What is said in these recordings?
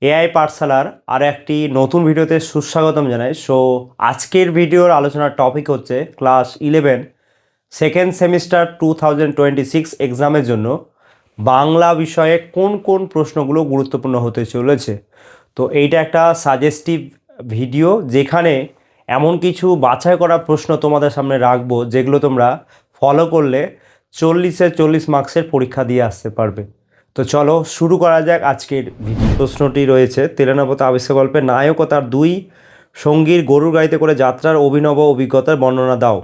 AI পাঠশালার আর একটি নতুন ভিডিওতে সুস্বাগতম জানাই। আজকের ভিডিওর আলোচনার টপিক হচ্ছে ক্লাস 11 সেকেন্ড সেমিস্টার 2026 এক্সামের জন্য বাংলা বিষয়ে কোন কোন প্রশ্নগুলো গুরুত্বপূর্ণ হতে চলেছে। তো এইটা একটা সাজেস্টিভ ভিডিও, যেখানে এমন কিছু বাছাই করা প্রশ্ন তোমাদের সামনে রাখবো যেগুলো তোমরা ফলো করলে 40-এ 40 মার্কসের পরীক্ষা দিয়ে আসতে পারবে। তো চলো শুরু করা যাক আজকের ভিডিও। প্রশ্নটি রয়েছে, তেলেনাপথ আবিষ্কার গল্পের নায়ক ও তার দুই সঙ্গীর গরুর গাড়িতে করে যাত্রার অভিনব অভিজ্ঞতার বর্ণনা দাও।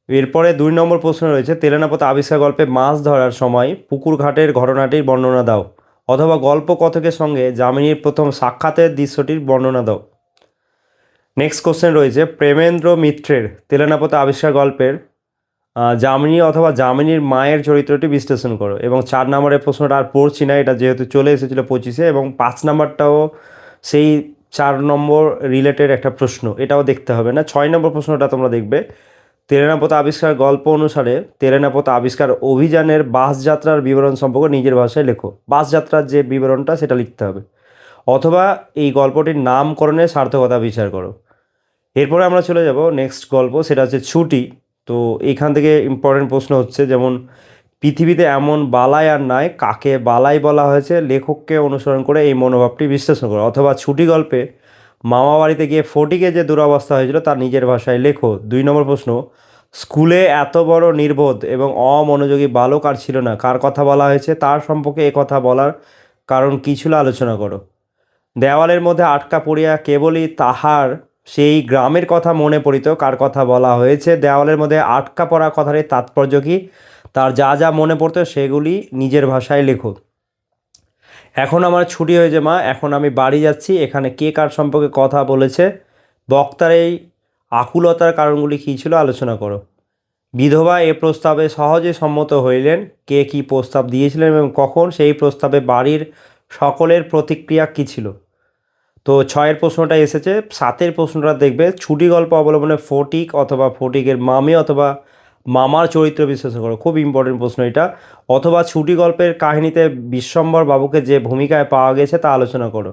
এরপরে 2 নম্বর প্রশ্ন রয়েছে, তেলেনাপথ আবিষ্কার গল্পে মাছ ধরার সময় পুকুর ঘাটের ঘটনাটির বর্ণনা দাও, অথবা গল্প কথকের সঙ্গে যামিনীর প্রথম সাক্ষাতের দৃশ্যটির বর্ণনা দাও। নেক্সট কোশ্চেন রয়েছে, প্রেমেন্দ্র মিত্রের তেলেনাপথ আবিষ্কার গল্পের যামিনী অথবা যামিনীর মায়ের চরিত্রটি বিশ্লেষণ করো। এবং 4 নম্বরের প্রশ্নটা আর পড়ছি না, এটা যেহেতু চলে এসেছিলো 25-এ, এবং 5 নম্বরটাও সেই 4 নম্বর রিলেটেড একটা প্রশ্ন, এটাও দেখতে হবে না। 6 নম্বর প্রশ্নটা তোমরা দেখবে, তেলেনাপথ আবিষ্কার গল্প অনুসারে তেলেনাপথ আবিষ্কার অভিযানের বাসযাত্রার বিবরণ সম্পর্কে নিজের ভাষায় লেখো। বাসযাত্রার যে বিবরণটা সেটা লিখতে হবে, অথবা এই গল্পটির নামকরণের সার্থকতা বিচার করো। এরপরে আমরা চলে যাব নেক্সট গল্প, সেটা হচ্ছে ছুটি। তো এইখান থেকে ইম্পর্টেন্ট প্রশ্ন হচ্ছে, যেমন পৃথিবীতে এমন বালাই আর নাই, কাকে বালাই বলা হয়েছে, লেখককে অনুসরণ করে এই মনোভাবটি বিশ্লেষণ করো। অথবা ছুটি গল্পে মামা বাড়িতে গিয়ে ফটিকে যে দুরবস্থা হয়েছিল তার নিজের ভাষায় লেখো। 2 নম্বর প্রশ্ন, স্কুলে এত বড় নির্বোধ এবং অমনোযোগী বালক আর ছিল না, কার কথা বলা হয়েছে, তার সম্পর্কে এ কথা বলার কারণ কী ছিল আলোচনা করো। দেওয়ালের মধ্যে আটকা পড়িয়া কেবলই তাহার সেই গ্রামের কথা মনে পড়িত, কার কথা বলা হয়েছে, দেওয়ালের মধ্যে আটকা পড়া কথাটির তাৎপর্য কী, তার যা যা মনে পড়তো সেগুলি নিজের ভাষায় লেখো। এখন আমার ছুটি হয়েছে মা, এখন আমি বাড়ি যাচ্ছি, এখানে কে কার সম্পর্কে কথা বলেছে, বক্তার এই আকুলতার কারণগুলি কী ছিল আলোচনা করো। বিধবা এ প্রস্তাবে সহজে সম্মত হইলেন, কে কী প্রস্তাব দিয়েছিলেন এবং কখন, সেই প্রস্তাবে বাড়ির সকলের প্রতিক্রিয়া কী ছিল। তো 6-এর প্রশ্নটা এসেছে। 7-এর প্রশ্নটা দেখবে, ছুটি গল্প অবলম্বনে ফটিক অথবা ফটিকের মামি অথবা মামার চরিত্র বিশ্লেষণ করো। খুব ইম্পর্টেন্ট প্রশ্ন এটা। অথবা ছুটি গল্পের কাহিনীতে বিশ্বম্বর বাবুকে যে ভূমিকায় পাওয়া গেছে তা আলোচনা করো।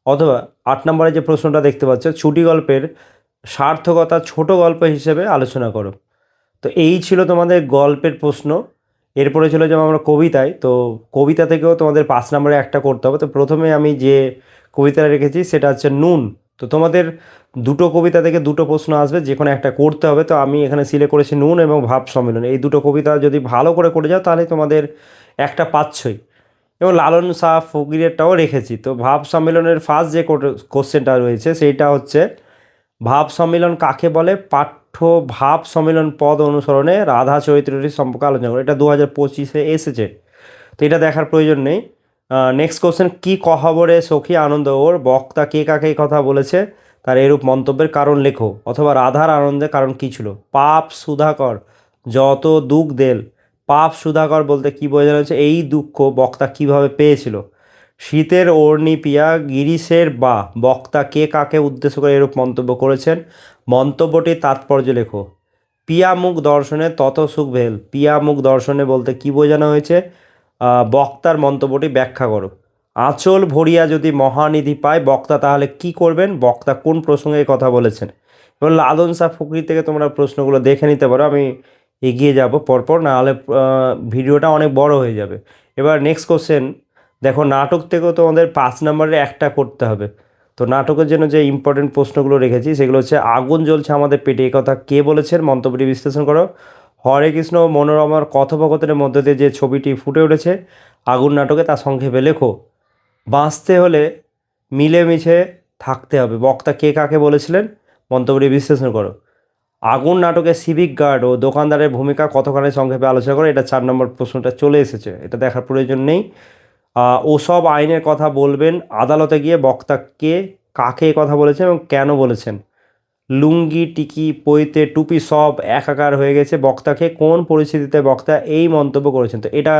অথবা 8 নম্বরে যে প্রশ্নটা দেখতে পাচ্ছ, ছুটি গল্পের সার্থকতা ছোট গল্প হিসেবে আলোচনা করো। তো এই ছিল তোমাদের গল্পের প্রশ্ন। এরপরে চলে যাবো আমরা কবিতায়। তো কবিতা থেকেও তোমাদের 5 নম্বরে একটা করতে হবে। তো প্রথমে আমি যে কবিতাটা রেখেছি সেটা হচ্ছে নুন। তো তোমাদের দুটো কবিতা থেকে দুটো প্রশ্ন আসবে, যে কোনো একটা করতে হবে। তো আমি এখানে সিলেক্ট করেছি নুন এবং ভাব সম্মেলন। এই দুটো কবিতা যদি ভালো করে যাও তাহলে তোমাদের একটা পাচ্ছই। এবং লালন শাহ ফকিরেরটাও রেখেছি। তো ভাব সম্মেলনের ফার্স্ট যে কোশ্চেনটা রয়েছে সেইটা হচ্ছে, ভাব সম্মিলন কাকে বলে, পাঠ্য ভাব সম্মিলন পদ অনুসরণে রাধা চরিত্রটি সম্পর্কে আলোচনা করে। এটা 2025-এ এসেছে, তো এটা দেখার প্রয়োজন নেই। নেক্সট কোশ্চেন, কি খবরে সখী আনন্দ ওর, বক্তা কে কাকে কথা বলেছে, তার এরূপ মন্তব্যের কারণ লেখো। অথবা রাধার আনন্দের কারণ কী ছিল। পাপ সুধাকর যত দুঃখ দেল, পাপ সুধাকর বলতে কী বোঝানো হচ্ছে, এই দুঃখ বক্তা কিভাবে পেয়েছিল। শীতের ওড়নি পিয়া গিরিশের বা, বক্তা কে কাকে উদ্দেশ্য করে এরূপ মন্তব্য করেছেন, মন্তব্যটির তাৎপর্য লেখো। পিয়ামুখ দর্শনে তত সুখ ভেল, পিয়ামুখ দর্শনে বলতে কী বোঝানো হয়েছে, বক্তার মন্তব্যটি ব্যাখ্যা করো। আঁচল ভরিয়া যদি মহানিধি পায়, বক্তা তাহলে কি করবেন, বক্তা কোন প্রসঙ্গে কথা বলেছেন। এবং লালন শাহ ফকির থেকে তোমরা প্রশ্নগুলো দেখে নিতে পারো, আমি এগিয়ে যাব পরপর, নাহলে ভিডিওটা অনেক বড় হয়ে যাবে। এবার নেক্সট কোশ্চেন দেখো, নাটক থেকেও তোমাদের 5 নম্বরের একটা করতে হবে। তো নাটকের জন্য যে ইম্পর্টেন্ট প্রশ্নগুলো রেখেছি সেগুলো হচ্ছে, আগুন জ্বলছে আমাদের পেটে, এই কথা কে বলেছেন, মন্তব্যটি বিশ্লেষণ করো। হরে কৃষ্ণ মনোরমার কথোপকথনের মধ্যে দিয়ে যে ছবিটি ফুটে উঠেছে আগুন নাটকে, তা সংক্ষেপে লেখো। বাঁচতে হলে মিলেমিশে থাকতে হবে, বক্তা কে কাকে বলেছিলেন, মন্তব্যটি বিশ্লেষণ করো। আগুন নাটকে সিভিক গার্ড ও দোকানদারের ভূমিকা কতখানি সংক্ষেপে আলোচনা করো। এটা 4 নম্বর প্রশ্নটা চলে এসেছে, এটা দেখার প্রয়োজন নেই। ওসব আইনের কথা বলবেন, আদালতে গিয়ে বক্তা কে কাকে কথা বলেছেন এবং কেন বলেছেন। লুঙ্গি টিকি পইতে টুপি সব একাকার হয়ে গেছে, বক্তাকে কোন পরিস্থিতিতে বক্তা এই মন্তব্য করেছেন। তো এটা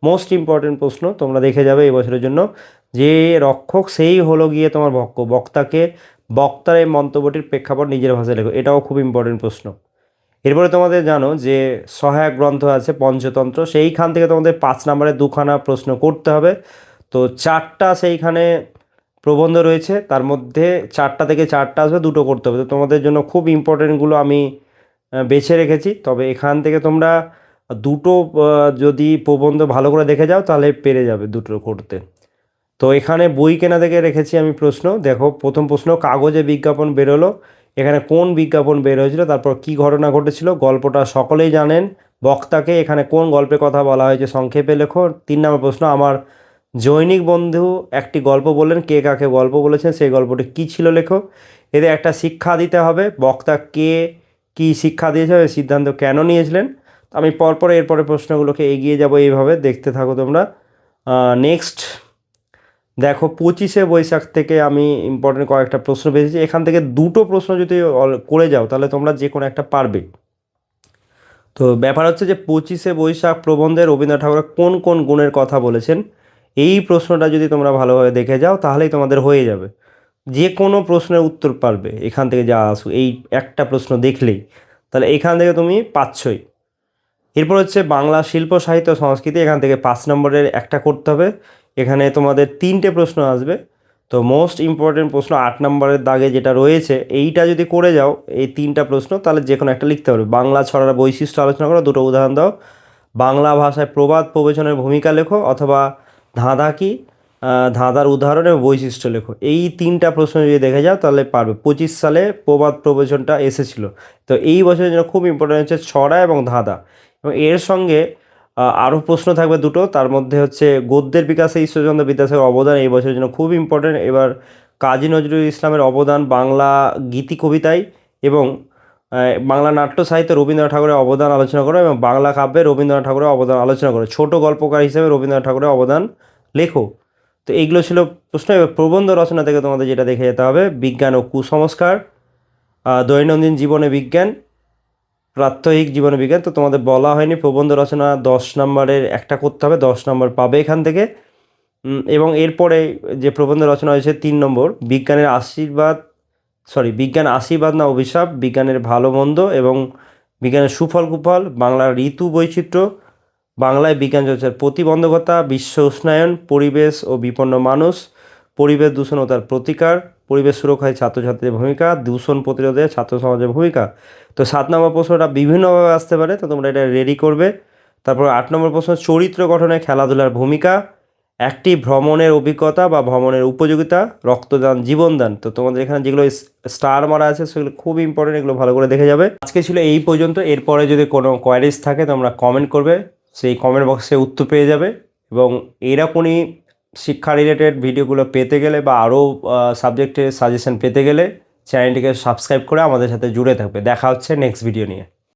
মোস্ট ইম্পর্টেন্ট প্রশ্ন, তোমরা দেখে যাবে এই বছরের জন্য। যে রক্ষক সেই হলো গিয়ে তোমার বক্তাকে, বক্তার এই মন্তব্যটির প্রেক্ষাপট নিজের ভাষায় লেখো। এটাও খুব ইম্পর্টেন্ট প্রশ্ন। এরপরে তোমাদের জানো যে সহায়ক গ্রন্থ আছে পঞ্চতন্ত্র, সেইখান থেকে তোমাদের 5 নম্বরে 2খানা প্রশ্ন করতে হবে। তো 4টা সেইখানে প্রবন্ধ রয়েছে, তার মধ্যে 4টা থেকে 4টা আসবে, 2টো করতে হবে। তো তোমাদের জন্য খুব ইম্পর্টেন্টগুলো আমি বেছে রেখেছি। তবে এখান থেকে তোমরা 2টো যদি প্রবন্ধ ভালো করে দেখে যাও তাহলে পেরে যাবে 2টো করতে। তো এখানে বই কেনা থেকে রেখেছি আমি প্রশ্ন। দেখো, প্রথম প্রশ্ন, কাগজে বিজ্ঞাপন বেরোলো, এখানে কোন বিজ্ঞাপন বের হয়েছিল, তারপর কি ঘটনা ঘটেছিল, গল্পটা সকলেই জানেন, বক্তাকে, এখানে কোন গল্পের কথা বলা হয়েছে সংক্ষেপে লেখো। 3 নম্বর প্রশ্ন, আমার জৈনিক বন্ধু একটি গল্প বললেন, কে কাকে গল্প বলেছেন, সেই গল্পটি কী ছিল লেখো। এদের একটা শিক্ষা দিতে হবে, বক্তা কে কী শিক্ষা দিয়েছে, সিদ্ধান্ত কেন নিয়েছিলেন। আমি পরপর এরপরে প্রশ্নগুলোকে এগিয়ে যাব, এইভাবে দেখতে থাকো তোমরা। নেক্সট দেখো, 25শে বৈশাখ থেকে আমি ইম্পর্টেন্ট কয়েকটা প্রশ্ন পেয়েছি। এখান থেকে 2টো প্রশ্ন যদি করে যাও তাহলে তোমরা যে কোনো একটা পারবে। তো ব্যাপার হচ্ছে যে 25শে বৈশাখ প্রবন্ধে রবীন্দ্রনাথ ঠাকুর কোন কোন গুণের কথা বলেছেন, এই প্রশ্নটা যদি তোমরা ভালোভাবে দেখে যাও তাহলেই তোমাদের হয়ে যাবে। যে কোনো প্রশ্নের উত্তর পারবে এখান থেকে, যা আসুক, এই একটা প্রশ্ন দেখলেই তাহলে এখান থেকে তুমি পাচ্ছই। এরপর হচ্ছে বাংলা শিল্প সাহিত্য সংস্কৃতি, এখান থেকে 5 নম্বরের একটা করতে হবে। এখানে তোমাদের 3টে প্রশ্ন আসবে। তো মোস্ট ইম্পর্টেন্ট প্রশ্ন 8 নম্বরের দাগে যেটা রয়েছে, এইটা যদি করে যাও, এই 3টা প্রশ্ন, তাহলে যে কোনো একটা লিখতে পারবে। বাংলা ছড়ার বৈশিষ্ট্য আলোচনা করো, 2টো উদাহরণ দাও। বাংলা ভাষায় প্রবাদ প্রবচনের ভূমিকা লেখো, অথবা ধাঁধা কি, ধাঁধার উদাহরণ এবং বৈশিষ্ট্য লেখো। এই 3টা প্রশ্ন যদি দেখে যাও তাহলে পারবে। 25 সালে প্রবাদ প্রবচনটা এসেছিল। তো এই বছরের জন্য খুব ইম্পর্টেন্ট হচ্ছে ছড়া এবং ধাঁধা, এবং এর সঙ্গে আরও প্রশ্ন থাকবে 2টো। তার মধ্যে হচ্ছে গদ্যের বিকাশে ঈশ্বরচন্দ্র বিদ্যাসাগরের অবদান, এই বছরের জন্য খুব ইম্পর্টেন্ট। এবার কাজী নজরুল ইসলামের অবদান বাংলা গীতি কবিতায়, এবং বাংলা নাট্য সাহিত্যে রবীন্দ্রনাথ ঠাকুরের অবদান আলোচনা করো, এবং বাংলা কাব্যে রবীন্দ্রনাথ ঠাকুরের অবদান আলোচনা করো। ছোট গল্পকার হিসেবে রবীন্দ্রনাথ ঠাকুরের অবদান লেখো। তো এইগুলো ছিল প্রশ্ন। এবার প্রবন্ধ রচনা থেকে তোমাদের যেটা দেখে যেতে হবে, বিজ্ঞান ও কুসংস্কার, দৈনন্দিন জীবনে বিজ্ঞান, প্রাত্যহিক জীবনে বিজ্ঞান। তো তোমাদের বলা হয়নি, প্রবন্ধ রচনা 10 নম্বরের একটা করতে হবে, 10 নম্বর পাবে এখান থেকে। এবং এরপরে যে প্রবন্ধ রচনা হয়েছে 3 নম্বর, বিজ্ঞান আশীর্বাদ না অভিশাপ, বিজ্ঞানের ভালো মন্দ এবং বিজ্ঞানের সুফল কুফল, বাংলার ঋতু বৈচিত্র্য, বাংলায় বিজ্ঞান চর্চার প্রতিবন্ধকতা, বিশ্ব উষ্ণায়ন, পরিবেশ ও বিপন্ন মানুষ, পরিবেশ দূষণ ও তার প্রতিকার, পরিবেশ সুরক্ষায় ছাত্রছাত্রীদের ভূমিকা, দূষণ প্রতিরোধে ছাত্র সমাজের ভূমিকা। তো 7 নম্বর প্রশ্নটা বিভিন্নভাবে আসতে পারে, তো তোমরা এটা রেডি করবে। তারপর 8 নম্বর প্রশ্ন, চরিত্র গঠনে খেলাধুলার ভূমিকা, একটি ভ্রমণের অভিজ্ঞতা বা ভ্রমণের উপযোগিতা, রক্তদান জীবনদান। তো তোমাদের এখানে যেগুলো স্টার মারা আছে সেগুলো খুব ইম্পর্টেন্ট, এগুলো ভালো করে দেখে যাবে। আজকে ছিল এই পর্যন্ত। এরপরে যদি কোনো কোয়ারিজ থাকে তোমরা কমেন্ট করবে, সেই কমেন্ট বক্সে উত্তর পেয়ে যাবে। এবং এরকমই শিক্ষা রিলেটেড ভিডিওগুলো পেতে গেলে বা আরও সাবজেক্টের সাজেশন পেতে গেলে চ্যানেলটিকে সাবস্ক্রাইব করে আমাদের সাথে জুড়ে থাকবে। দেখা হচ্ছে নেক্সট ভিডিও নিয়ে।